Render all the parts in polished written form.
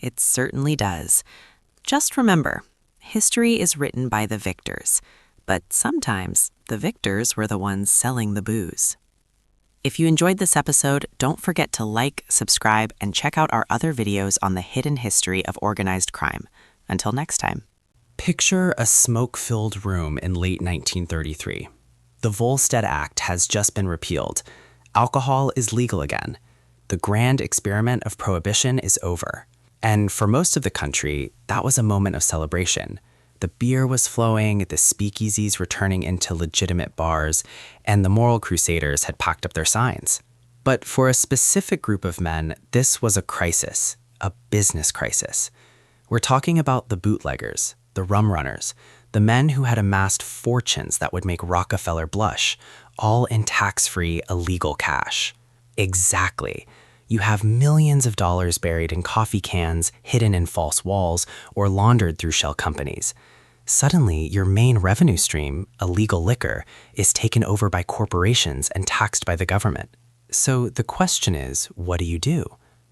it certainly does. Just remember, history is written by the victors, but sometimes the victors were the ones selling the booze. If you enjoyed this episode, don't forget to like, subscribe, and check out our other videos on the hidden history of organized crime. Until next time. Picture a smoke-filled room in late 1933. The Volstead Act has just been repealed. Alcohol is legal again. The grand experiment of Prohibition is over. And for most of the country, that was a moment of celebration. The beer was flowing, the speakeasies returning into legitimate bars, and the moral crusaders had packed up their signs. But for a specific group of men, this was a crisis, a business crisis. We're talking about the bootleggers, the rum runners, the men who had amassed fortunes that would make Rockefeller blush, all in tax-free, illegal cash. Exactly. You have millions of dollars buried in coffee cans, hidden in false walls, or laundered through shell companies. Suddenly, your main revenue stream, illegal liquor, is taken over by corporations and taxed by the government. So the question is, what do you do?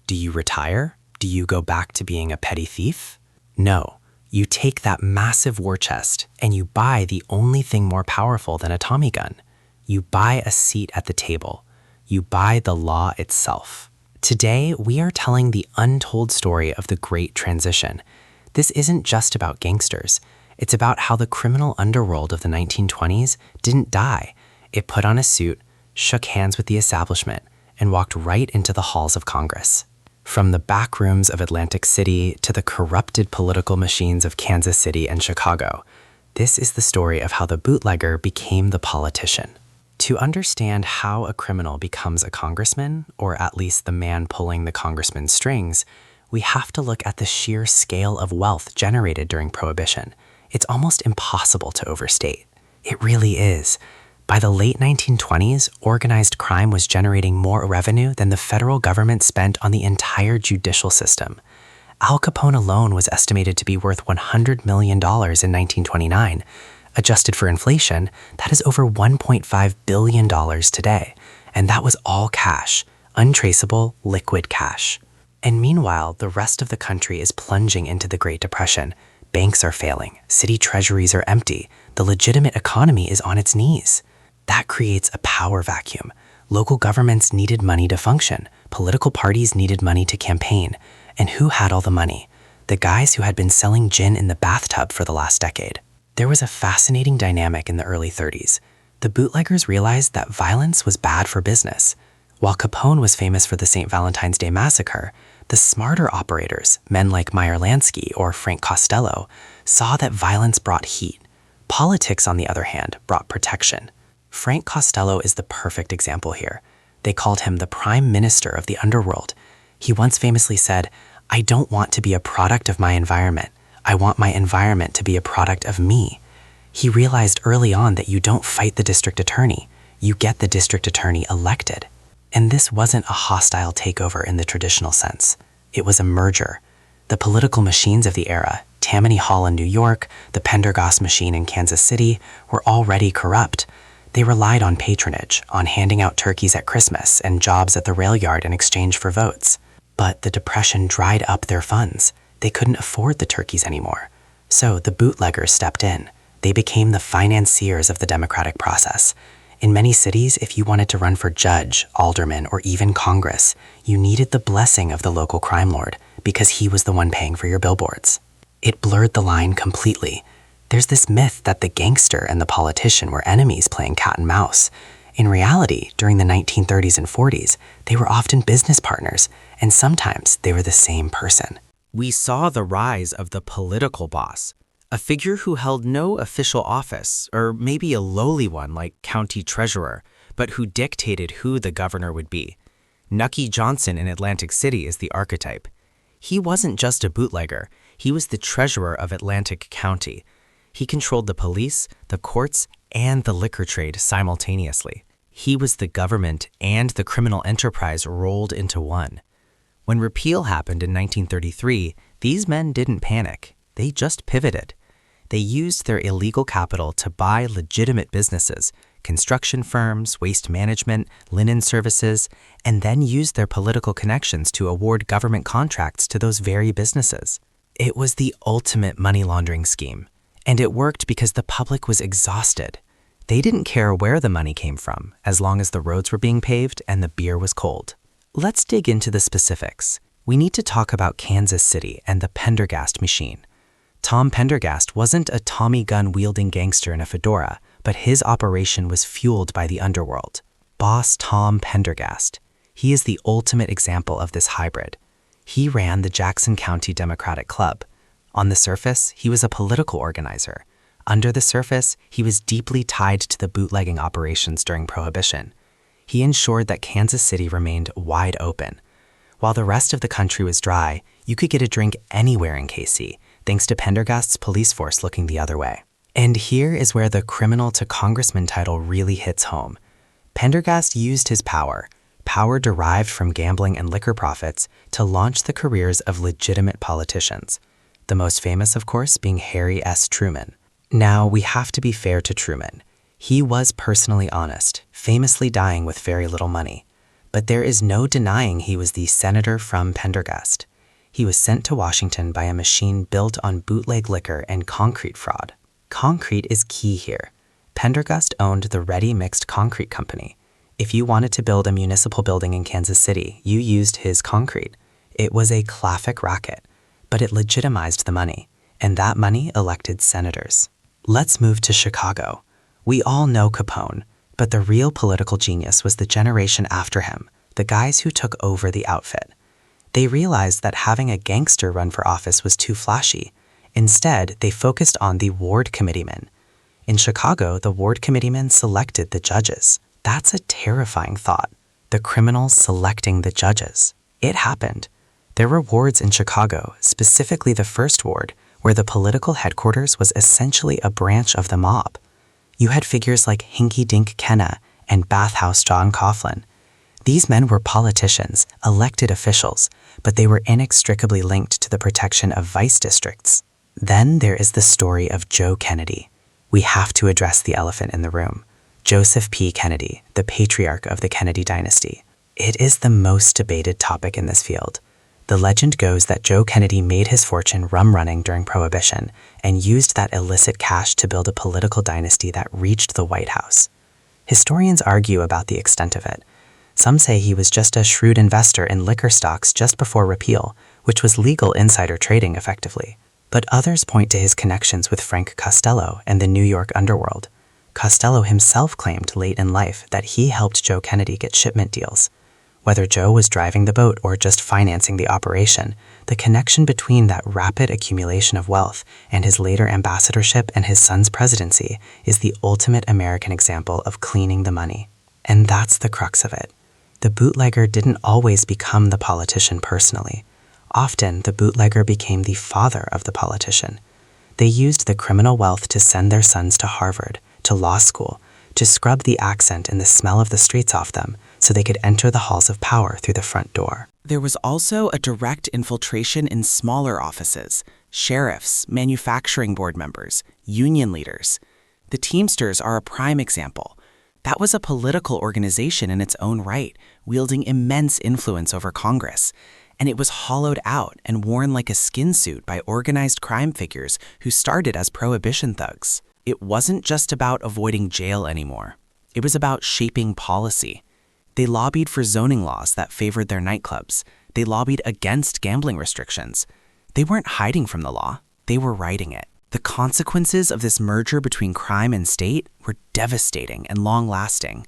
Do you retire? Do you go back to being a petty thief? No. You take that massive war chest and you buy the only thing more powerful than a Tommy gun. You buy a seat at the table. You buy the law itself. Today, we are telling the untold story of the Great Transition. This isn't just about gangsters. It's about how the criminal underworld of the 1920s didn't die. It put on a suit, shook hands with the establishment, and walked right into the halls of Congress. From the back rooms of Atlantic City to the corrupted political machines of Kansas City and Chicago, this is the story of how the bootlegger became the politician. To understand how a criminal becomes a congressman, or at least the man pulling the congressman's strings, we have to look at the sheer scale of wealth generated during Prohibition. It's almost impossible to overstate. It really is. By the late 1920s, organized crime was generating more revenue than the federal government spent on the entire judicial system. Al Capone alone was estimated to be worth $100 million in 1929. Adjusted for inflation, that is over $1.5 billion today. And that was all cash, untraceable, liquid cash. And meanwhile, the rest of the country is plunging into the Great Depression. Banks are failing, city treasuries are empty, the legitimate economy is on its knees. That creates a power vacuum. Local governments needed money to function, political parties needed money to campaign. And who had all the money? The guys who had been selling gin in the bathtub for the last decade. There was a fascinating dynamic in the early 30s. The bootleggers realized that violence was bad for business. While Capone was famous for the St. Valentine's Day Massacre, the smarter operators, men like Meyer Lansky or Frank Costello, saw that violence brought heat. Politics, on the other hand, brought protection. Frank Costello is the perfect example here. They called him the prime minister of the underworld. He once famously said, "I don't want to be a product of my environment. I want my environment to be a product of me." He realized early on that you don't fight the district attorney. You get the district attorney elected. And this wasn't a hostile takeover in the traditional sense. It was a merger. The political machines of the era, Tammany Hall in New York, the Pendergast machine in Kansas City, were already corrupt. They relied on patronage, on handing out turkeys at Christmas and jobs at the rail yard in exchange for votes. But the Depression dried up their funds. They couldn't afford the turkeys anymore. So the bootleggers stepped in. They became the financiers of the democratic process. In many cities, if you wanted to run for judge, alderman, or even Congress, you needed the blessing of the local crime lord because he was the one paying for your billboards. It blurred the line completely. There's this myth that the gangster and the politician were enemies playing cat and mouse. In reality, during the 1930s and 40s, they were often business partners, and sometimes they were the same person. We saw the rise of the political boss, a figure who held no official office, or maybe a lowly one like county treasurer, but who dictated who the governor would be. Nucky Johnson in Atlantic City is the archetype. He wasn't just a bootlegger, he was the treasurer of Atlantic County. He controlled the police, the courts, and the liquor trade simultaneously. He was the government and the criminal enterprise rolled into one. When repeal happened in 1933, these men didn't panic. They just pivoted. They used their illegal capital to buy legitimate businesses, construction firms, waste management, linen services, and then used their political connections to award government contracts to those very businesses. It was the ultimate money laundering scheme, and it worked because the public was exhausted. They didn't care where the money came from, as long as the roads were being paved and the beer was cold. Let's dig into the specifics. We need to talk about Kansas City and the Pendergast machine. Tom Pendergast wasn't a Tommy gun-wielding gangster in a fedora, but his operation was fueled by the underworld. Boss Tom Pendergast. He is the ultimate example of this hybrid. He ran the Jackson County Democratic Club. On the surface, he was a political organizer. Under the surface, he was deeply tied to the bootlegging operations during Prohibition. He ensured that Kansas City remained wide open. While the rest of the country was dry, you could get a drink anywhere in KC, thanks to Pendergast's police force looking the other way. And here is where the criminal to congressman title really hits home. Pendergast used his power derived from gambling and liquor profits, to launch the careers of legitimate politicians. The most famous, of course, being Harry S. Truman. Now, we have to be fair to Truman. He was personally honest, famously dying with very little money. But there is no denying he was the senator from Pendergast. He was sent to Washington by a machine built on bootleg liquor and concrete fraud. Concrete is key here. Pendergast owned the Ready Mixed Concrete Company. If you wanted to build a municipal building in Kansas City, you used his concrete. It was a classic racket, but it legitimized the money, and that money elected senators. Let's move to Chicago. We all know Capone, but the real political genius was the generation after him, the guys who took over the outfit. They realized that having a gangster run for office was too flashy. Instead, they focused on the ward committeemen. In Chicago, the ward committeemen selected the judges. That's a terrifying thought. The criminals selecting the judges. It happened. There were wards in Chicago, specifically the First Ward, where the political headquarters was essentially a branch of the mob. You had figures like Hinky Dink Kenna and Bathhouse John Coughlin. These men were politicians, elected officials, but they were inextricably linked to the protection of vice districts. Then there is the story of Joe Kennedy. We have to address the elephant in the room. Joseph P. Kennedy, the patriarch of the Kennedy dynasty. It is the most debated topic in this field. The legend goes that Joe Kennedy made his fortune rum running during Prohibition and used that illicit cash to build a political dynasty that reached the White House. Historians argue about the extent of it. Some say he was just a shrewd investor in liquor stocks just before repeal, which was legal insider trading effectively. But others point to his connections with Frank Costello and the New York underworld. Costello himself claimed late in life that he helped Joe Kennedy get shipment deals. Whether Joe was driving the boat or just financing the operation, the connection between that rapid accumulation of wealth and his later ambassadorship and his son's presidency is the ultimate American example of cleaning the money. And that's the crux of it. The bootlegger didn't always become the politician personally. Often, the bootlegger became the father of the politician. They used the criminal wealth to send their sons to Harvard, to law school, to scrub the accent and the smell of the streets off them so they could enter the halls of power through the front door. There was also a direct infiltration in smaller offices, sheriffs, manufacturing board members, union leaders. The Teamsters are a prime example. That was a political organization in its own right, wielding immense influence over Congress. And it was hollowed out and worn like a skin suit by organized crime figures who started as Prohibition thugs. It wasn't just about avoiding jail anymore. It was about shaping policy. They lobbied for zoning laws that favored their nightclubs. They lobbied against gambling restrictions. They weren't hiding from the law. They were writing it. The consequences of this merger between crime and state were devastating and long-lasting.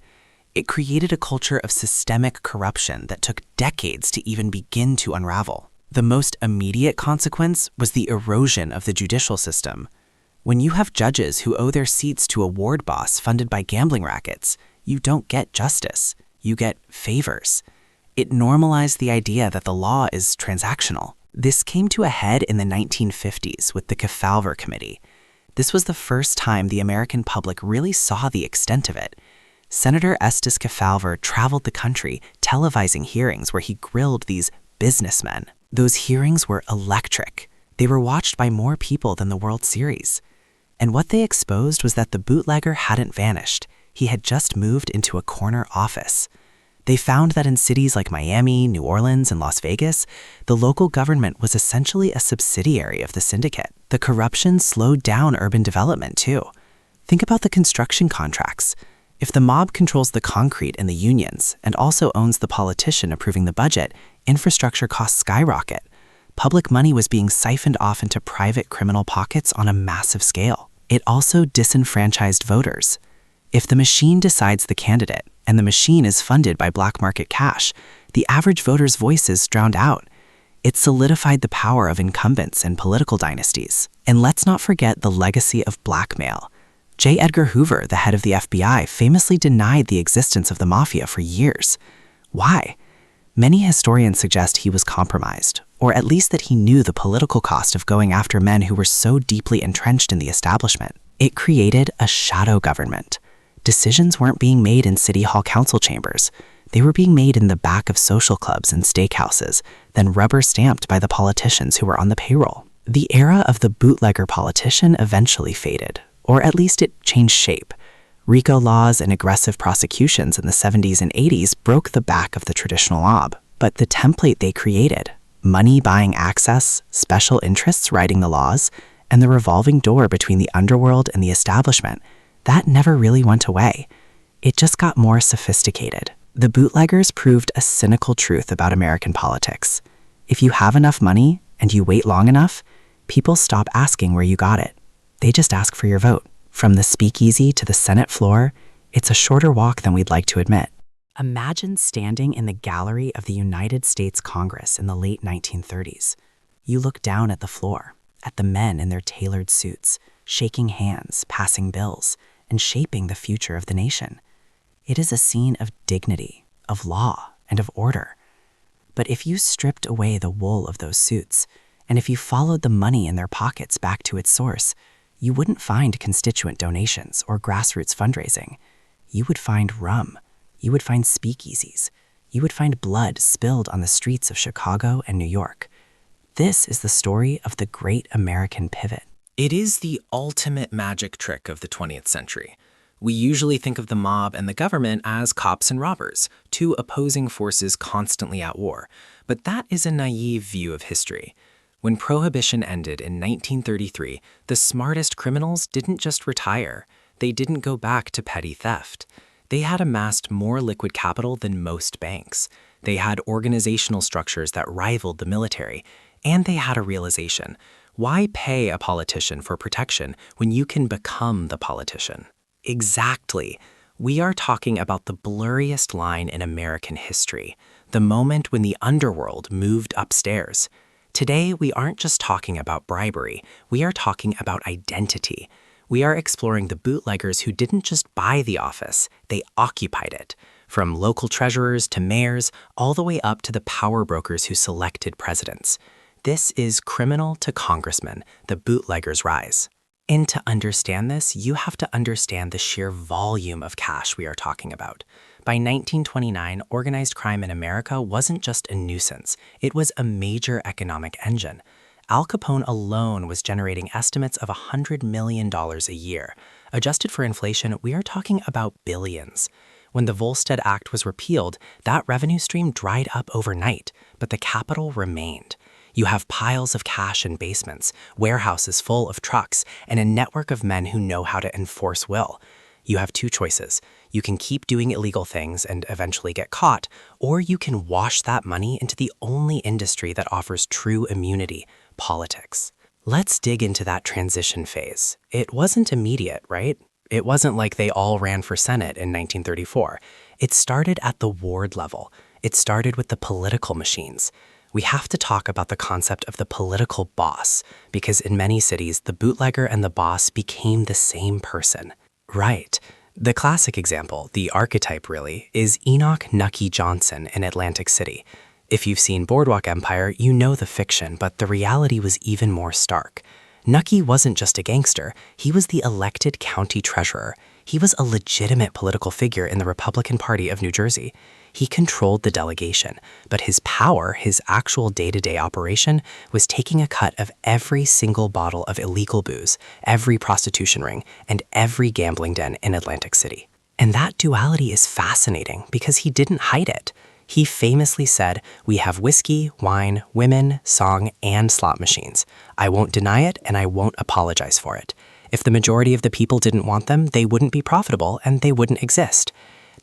It created a culture of systemic corruption that took decades to even begin to unravel. The most immediate consequence was the erosion of the judicial system. When you have judges who owe their seats to a ward boss funded by gambling rackets, you don't get justice. You get favors. It normalized the idea that the law is transactional. This came to a head in the 1950s with the Kefauver Committee. This was the first time the American public really saw the extent of it. Senator Estes Kefauver traveled the country, televising hearings where he grilled these businessmen. Those hearings were electric. They were watched by more people than the World Series. And what they exposed was that the bootlegger hadn't vanished. he had just moved into a corner office. They found that in cities like Miami, New Orleans, and Las Vegas, the local government was essentially a subsidiary of the syndicate. The corruption slowed down urban development, too. Think about the construction contracts. If the mob controls the concrete and the unions, and also owns the politician approving the budget, infrastructure costs skyrocket. Public money was being siphoned off into private criminal pockets on a massive scale. It also disenfranchised voters. If the machine decides the candidate, and the machine is funded by black market cash, the average voter's voice is drowned out. It solidified the power of incumbents and political dynasties. And let's not forget the legacy of blackmail. J. Edgar Hoover, the head of the FBI, famously denied the existence of the mafia for years. Why? Many historians suggest he was compromised, or at least that he knew the political cost of going after men who were so deeply entrenched in the establishment. It created a shadow government. Decisions weren't being made in City Hall council chambers. They were being made in the back of social clubs and steakhouses, then rubber-stamped by the politicians who were on the payroll. The era of the bootlegger politician eventually faded, or at least it changed shape. RICO laws and aggressive prosecutions in the 70s and 80s broke the back of the traditional mob. But the template they created, money buying access, special interests writing the laws, and the revolving door between the underworld and the establishment, that never really went away. It just got more sophisticated. The bootleggers proved a cynical truth about American politics. If you have enough money and you wait long enough, people stop asking where you got it. They just ask for your vote. From the speakeasy to the Senate floor, it's a shorter walk than we'd like to admit. Imagine standing in the gallery of the United States Congress in the late 1930s. You look down at the floor, at the men in their tailored suits, shaking hands, passing bills, and shaping the future of the nation. It is a scene of dignity, of law, and of order. But if you stripped away the wool of those suits, and if you followed the money in their pockets back to its source, you wouldn't find constituent donations or grassroots fundraising. You would find rum. You would find speakeasies. You would find blood spilled on the streets of Chicago and New York. This is the story of the great American pivot. It is the ultimate magic trick of the 20th century. We usually think of the mob and the government as cops and robbers, two opposing forces constantly at war. But that is a naive view of history. When Prohibition ended in 1933, the smartest criminals didn't just retire. They didn't go back to petty theft. They had amassed more liquid capital than most banks. They had organizational structures that rivaled the military. And they had a realization. Why pay a politician for protection when you can become the politician? Exactly. We are talking about the blurriest line in American history, the moment when the underworld moved upstairs. Today, we aren't just talking about bribery. We are talking about identity. We are exploring the bootleggers who didn't just buy the office, they occupied it. From local treasurers to mayors, all the way up to the power brokers who selected presidents. This is Criminal to Congressman, the bootlegger's rise. And to understand this, you have to understand the sheer volume of cash we are talking about. By 1929, organized crime in America wasn't just a nuisance, it was a major economic engine. Al Capone alone was generating estimates of $100 million a year. Adjusted for inflation, we are talking about billions. When the Volstead Act was repealed, that revenue stream dried up overnight, but the capital remained. You have piles of cash in basements, warehouses full of trucks, and a network of men who know how to enforce will. You have two choices. You can keep doing illegal things and eventually get caught, or you can wash that money into the only industry that offers true immunity, politics. Let's dig into that transition phase. It wasn't immediate, right? It wasn't like they all ran for Senate in 1934. It started at the ward level. It started with the political machines. We have to talk about the concept of the political boss, because in many cities, the bootlegger and the boss became the same person. Right. The classic example, the archetype really, is Enoch Nucky Johnson in Atlantic City. If you've seen Boardwalk Empire, you know the fiction, but the reality was even more stark. Nucky wasn't just a gangster, he was the elected county treasurer. He was a legitimate political figure in the Republican Party of New Jersey. He controlled the delegation, but his power, his actual day-to-day operation, was taking a cut of every single bottle of illegal booze, every prostitution ring, and every gambling den in Atlantic City. And that duality is fascinating because he didn't hide it. He famously said, "We have whiskey, wine, women, song, and slot machines. I won't deny it, and I won't apologize for it. If the majority of the people didn't want them, they wouldn't be profitable and they wouldn't exist."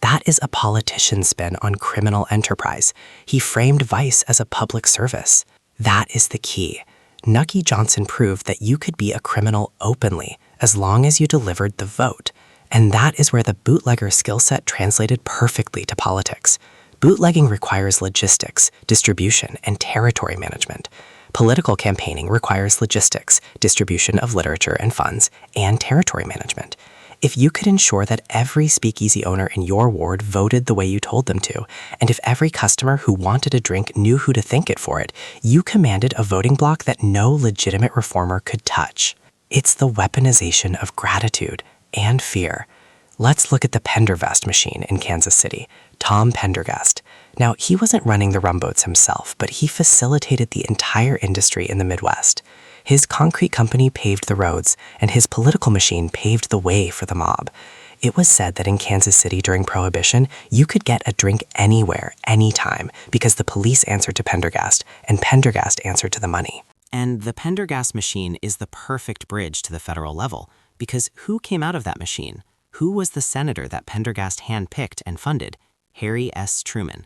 That is a politician's spin on criminal enterprise. He framed vice as a public service. That is the key. Nucky Johnson proved that you could be a criminal openly as long as you delivered the vote. And that is where the bootlegger skill set translated perfectly to politics. Bootlegging requires logistics, distribution, and territory management. Political campaigning requires logistics, distribution of literature and funds, and territory management. If you could ensure that every speakeasy owner in your ward voted the way you told them to, and if every customer who wanted a drink knew who to thank it for it, you commanded a voting bloc that no legitimate reformer could touch. It's the weaponization of gratitude and fear. Let's look at the Pendergast machine in Kansas City, Tom Pendergast. Now, he wasn't running the rumboats himself, but he facilitated the entire industry in the Midwest. His concrete company paved the roads, and his political machine paved the way for the mob. It was said that in Kansas City during Prohibition, you could get a drink anywhere, anytime, because the police answered to Pendergast, and Pendergast answered to the money. And the Pendergast machine is the perfect bridge to the federal level, because who came out of that machine? Who was the senator that Pendergast handpicked and funded? Harry S. Truman.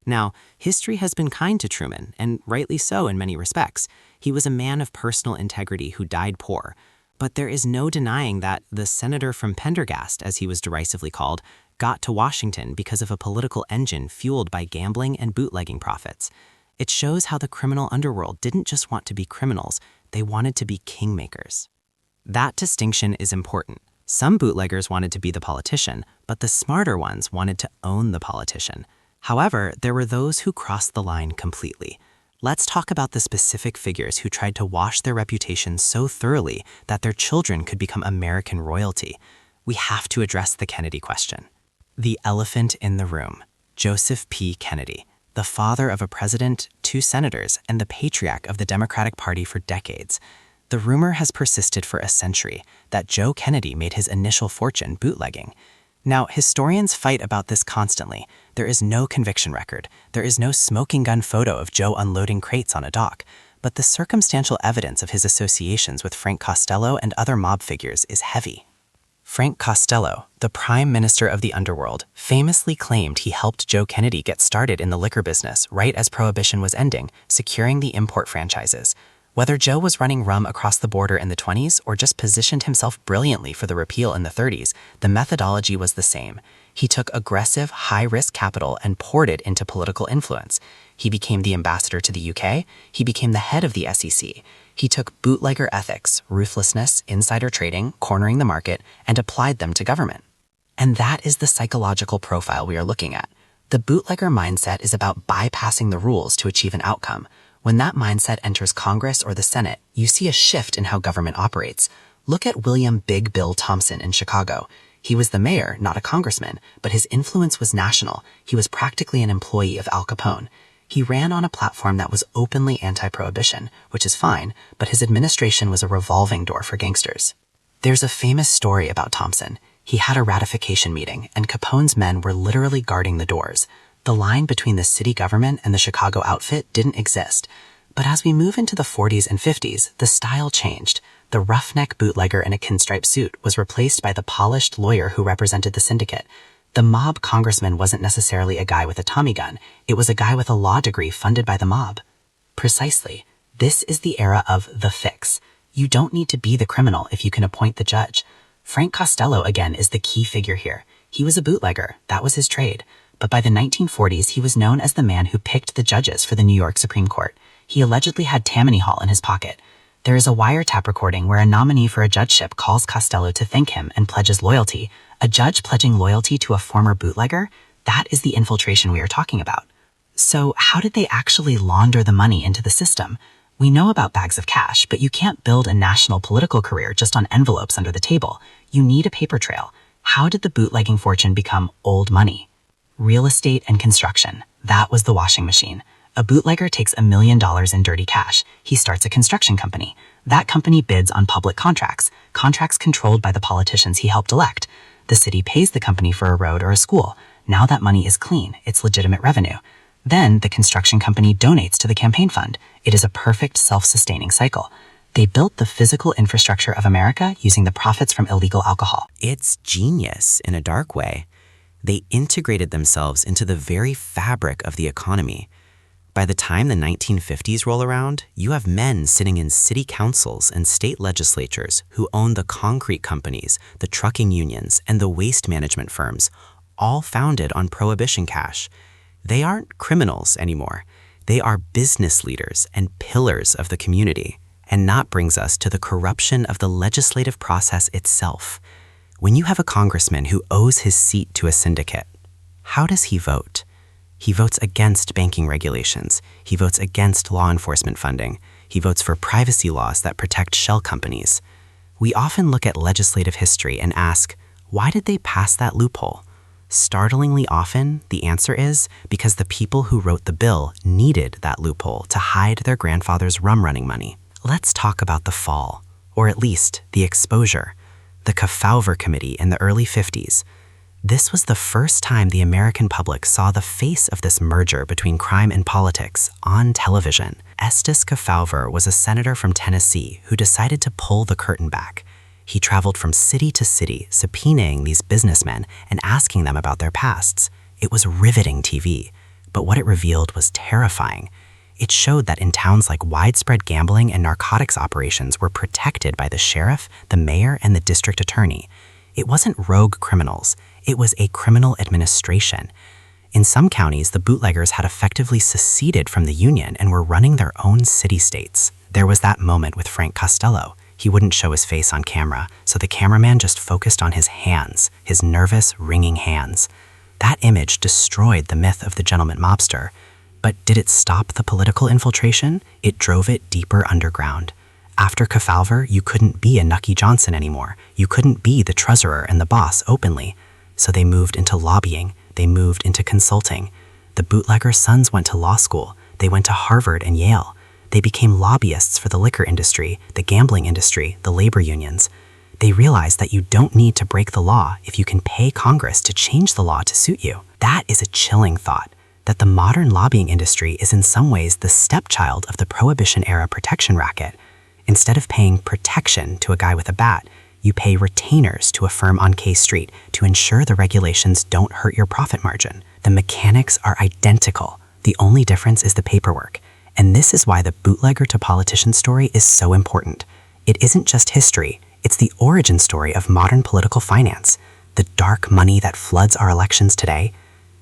Now, history has been kind to Truman, and rightly so in many respects. He was a man of personal integrity who died poor. But there is no denying that the senator from Pendergast, as he was derisively called, got to Washington because of a political engine fueled by gambling and bootlegging profits. It shows how the criminal underworld didn't just want to be criminals, they wanted to be kingmakers. That distinction is important. Some bootleggers wanted to be the politician, but the smarter ones wanted to own the politician. However, there were those who crossed the line completely. Let's talk about the specific figures who tried to wash their reputations so thoroughly that their children could become American royalty. We have to address the Kennedy question. The elephant in the room, Joseph P. Kennedy, the father of a president, 2 senators, and the patriarch of the Democratic Party for decades. The rumor has persisted for a century that Joe Kennedy made his initial fortune bootlegging. Now, historians fight about this constantly. There is no conviction record. There is no smoking gun photo of Joe unloading crates on a dock. But the circumstantial evidence of his associations with Frank Costello and other mob figures is heavy. Frank Costello, the prime minister of the underworld, famously claimed he helped Joe Kennedy get started in the liquor business right as Prohibition was ending, securing the import franchises. Whether Joe was running rum across the border in the 20s or just positioned himself brilliantly for the repeal in the 30s, the methodology was the same. He took aggressive, high-risk capital and poured it into political influence. He became the ambassador to the UK. He became the head of the SEC. He took bootlegger ethics, ruthlessness, insider trading, cornering the market, and applied them to government. And that is the psychological profile we are looking at. The bootlegger mindset is about bypassing the rules to achieve an outcome. When that mindset enters Congress or the Senate, you see a shift in how government operates. Look at William Big Bill Thompson in Chicago. He was the mayor, not a congressman, but his influence was national. He was practically an employee of Al Capone. He ran on a platform that was openly anti-prohibition, which is fine, but his administration was a revolving door for gangsters. There's a famous story about Thompson. He had a ratification meeting, and Capone's men were literally guarding the doors. The line between the city government and the Chicago outfit didn't exist. But as we move into the 40s and 50s, the style changed. The roughneck bootlegger in a pinstripe suit was replaced by the polished lawyer who represented the syndicate. The mob congressman wasn't necessarily a guy with a Tommy gun. It was a guy with a law degree funded by the mob. Precisely. This is the era of the fix. You don't need to be the criminal if you can appoint the judge. Frank Costello, again, is the key figure here. He was a bootlegger. That was his trade. But by the 1940s, he was known as the man who picked the judges for the New York Supreme Court. He allegedly had Tammany Hall in his pocket. There is a wiretap recording where a nominee for a judgeship calls Costello to thank him and pledges loyalty. A judge pledging loyalty to a former bootlegger? That is the infiltration we are talking about. So how did they actually launder the money into the system? We know about bags of cash, but you can't build a national political career just on envelopes under the table. You need a paper trail. How did the bootlegging fortune become old money? Real estate and construction. That was the washing machine. A bootlegger takes $1 million in dirty cash. He starts a construction company. That company bids on public contracts controlled by the politicians he helped elect. The city pays the company for a road or a school. Now that money is clean. It's legitimate revenue. Then the construction company donates to the campaign fund. It is a perfect self-sustaining cycle. They built the physical infrastructure of America using the profits from illegal alcohol. It's genius in a dark way. They integrated themselves into the very fabric of the economy. By the time the 1950s roll around, you have men sitting in city councils and state legislatures who own the concrete companies, the trucking unions, and the waste management firms, all founded on Prohibition cash. They aren't criminals anymore. They are business leaders and pillars of the community. And that brings us to the corruption of the legislative process itself. When you have a congressman who owes his seat to a syndicate, how does he vote? He votes against banking regulations. He votes against law enforcement funding. He votes for privacy laws that protect shell companies. We often look at legislative history and ask, why did they pass that loophole? Startlingly often, the answer is because the people who wrote the bill needed that loophole to hide their grandfather's rum-running money. Let's talk about the fall, or at least the exposure. The Kefauver Committee in the early 50s. This was the first time the American public saw the face of this merger between crime and politics on television. Estes Kefauver was a senator from Tennessee who decided to pull the curtain back. He traveled from city to city, subpoenaing these businessmen and asking them about their pasts. It was riveting TV, but what it revealed was terrifying. It showed that in towns like widespread gambling and narcotics operations were protected by the sheriff, the mayor, and the district attorney. It wasn't rogue criminals, it was a criminal administration. In some counties, the bootleggers had effectively seceded from the union and were running their own city-states. There was that moment with Frank Costello. He wouldn't show his face on camera, so the cameraman just focused on his hands, his nervous, ringing hands. That image destroyed the myth of the gentleman mobster. But did it stop the political infiltration? It drove it deeper underground. After Kefauver, you couldn't be a Nucky Johnson anymore. You couldn't be the treasurer and the boss openly. So they moved into lobbying. They moved into consulting. The bootlegger sons went to law school. They went to Harvard and Yale. They became lobbyists for the liquor industry, the gambling industry, the labor unions. They realized that you don't need to break the law if you can pay Congress to change the law to suit you. That is a chilling thought. That the modern lobbying industry is in some ways the stepchild of the Prohibition-era protection racket. Instead of paying protection to a guy with a bat, you pay retainers to a firm on K Street to ensure the regulations don't hurt your profit margin. The mechanics are identical. The only difference is the paperwork. And this is why the bootlegger to politician story is so important. It isn't just history, it's the origin story of modern political finance. The dark money that floods our elections today.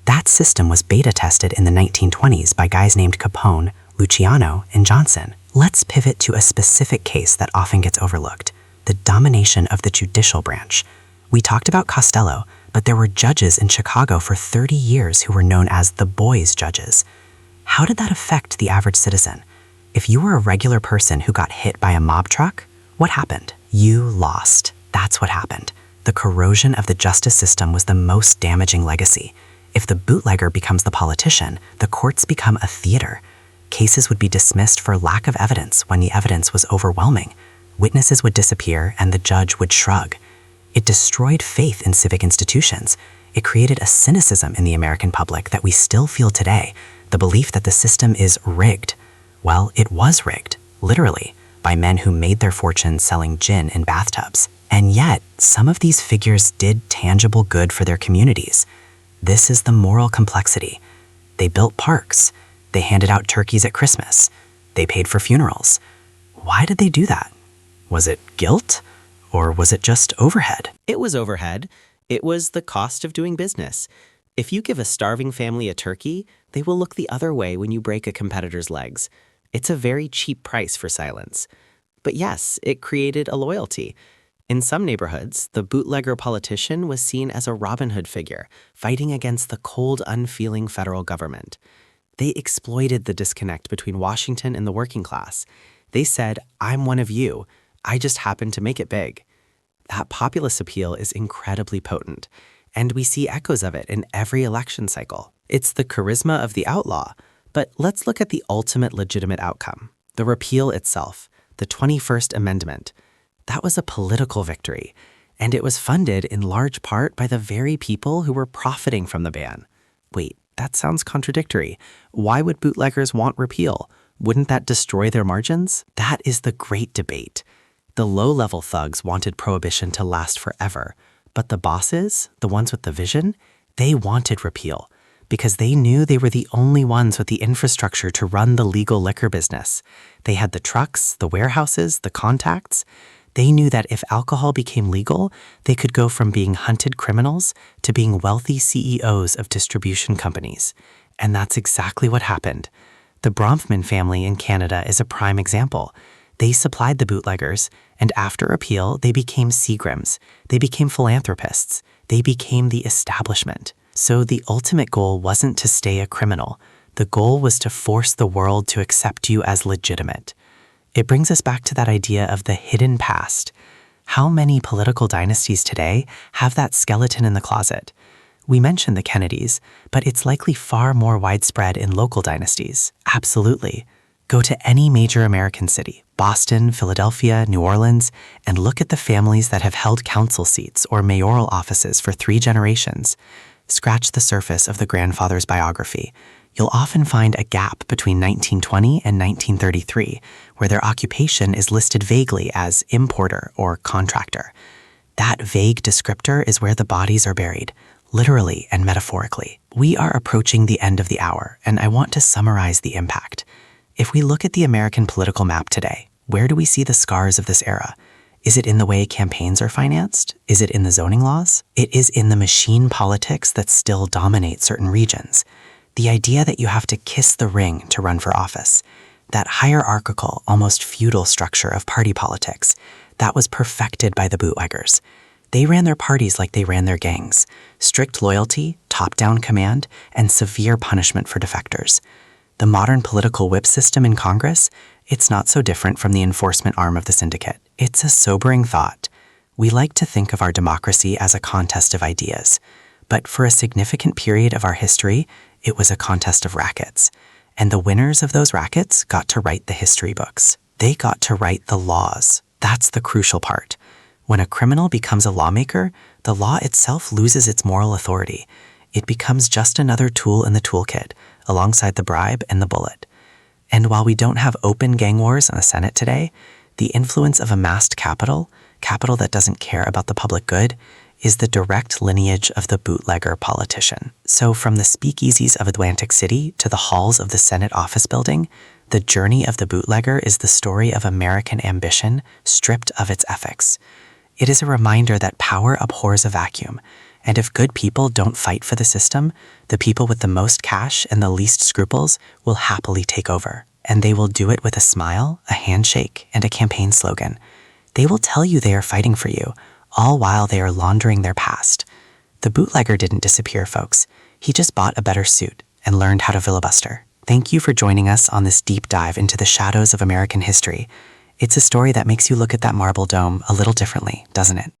That system was beta tested in the 1920s by guys named Capone, Luciano, and Johnson. Let's pivot to a specific case that often gets overlooked, the domination of the judicial branch. We talked about Costello, but there were judges in Chicago for 30 years who were known as the boys' judges. How did that affect the average citizen? If you were a regular person who got hit by a mob truck, what happened? You lost. That's what happened. The corrosion of the justice system was the most damaging legacy. If the bootlegger becomes the politician, the courts become a theater. Cases would be dismissed for lack of evidence when the evidence was overwhelming. Witnesses would disappear and the judge would shrug. It destroyed faith in civic institutions. It created a cynicism in the American public that we still feel today, the belief that the system is rigged. Well, it was rigged, literally, by men who made their fortunes selling gin in bathtubs. And yet, some of these figures did tangible good for their communities. This is the moral complexity. They built parks. They handed out turkeys at Christmas. They paid for funerals. Why did they do that? Was it guilt? Or was it just overhead? It was overhead. It was the cost of doing business. If you give a starving family a turkey, they will look the other way when you break a competitor's legs. It's a very cheap price for silence. But yes, it created a loyalty. In some neighborhoods, the bootlegger politician was seen as a Robin Hood figure, fighting against the cold, unfeeling federal government. They exploited the disconnect between Washington and the working class. They said, "I'm one of you. I just happened to make it big." That populist appeal is incredibly potent, and we see echoes of it in every election cycle. It's the charisma of the outlaw, but let's look at the ultimate legitimate outcome, the repeal itself, the 21st Amendment. That was a political victory. And it was funded in large part by the very people who were profiting from the ban. Wait, that sounds contradictory. Why would bootleggers want repeal? Wouldn't that destroy their margins? That is the great debate. The low-level thugs wanted Prohibition to last forever, but the bosses, the ones with the vision, they wanted repeal because they knew they were the only ones with the infrastructure to run the legal liquor business. They had the trucks, the warehouses, the contacts. They knew that if alcohol became legal, they could go from being hunted criminals to being wealthy CEOs of distribution companies. And that's exactly what happened. The Bronfman family in Canada is a prime example. They supplied the bootleggers, and after repeal, they became Seagrams. They became philanthropists. They became the establishment. So the ultimate goal wasn't to stay a criminal. The goal was to force the world to accept you as legitimate. It brings us back to that idea of the hidden past. How many political dynasties today have that skeleton in the closet? We mentioned the Kennedys, but it's likely far more widespread in local dynasties. Absolutely. Go to any major American city, Boston, Philadelphia, New Orleans, and look at the families that have held council seats or mayoral offices for 3 generations. Scratch the surface of the grandfather's biography. You'll often find a gap between 1920 and 1933, where their occupation is listed vaguely as importer or contractor. That vague descriptor is where the bodies are buried, literally and metaphorically. We are approaching the end of the hour, and I want to summarize the impact. If we look at the American political map today, where do we see the scars of this era? Is it in the way campaigns are financed? Is it in the zoning laws? It is in the machine politics that still dominate certain regions. The idea that you have to kiss the ring to run for office, that hierarchical, almost feudal structure of party politics, that was perfected by the bootleggers. They ran their parties like they ran their gangs. Strict loyalty, top-down command, and severe punishment for defectors. The modern political whip system in Congress, it's not so different from the enforcement arm of the syndicate. It's a sobering thought. We like to think of our democracy as a contest of ideas, but for a significant period of our history, it was a contest of rackets. And the winners of those rackets got to write the history books. They got to write the laws. That's the crucial part. When a criminal becomes a lawmaker, the law itself loses its moral authority. It becomes just another tool in the toolkit, alongside the bribe and the bullet. And while we don't have open gang wars in the Senate today, the influence of amassed capital that doesn't care about the public good, is the direct lineage of the bootlegger politician. So from the speakeasies of Atlantic City to the halls of the Senate office building, the journey of the bootlegger is the story of American ambition stripped of its ethics. It is a reminder that power abhors a vacuum, and if good people don't fight for the system, the people with the most cash and the least scruples will happily take over. And they will do it with a smile, a handshake, and a campaign slogan. They will tell you they are fighting for you, all while they are laundering their past. The bootlegger didn't disappear, folks. He just bought a better suit and learned how to filibuster. Thank you for joining us on this deep dive into the shadows of American history. It's a story that makes you look at that marble dome a little differently, doesn't it?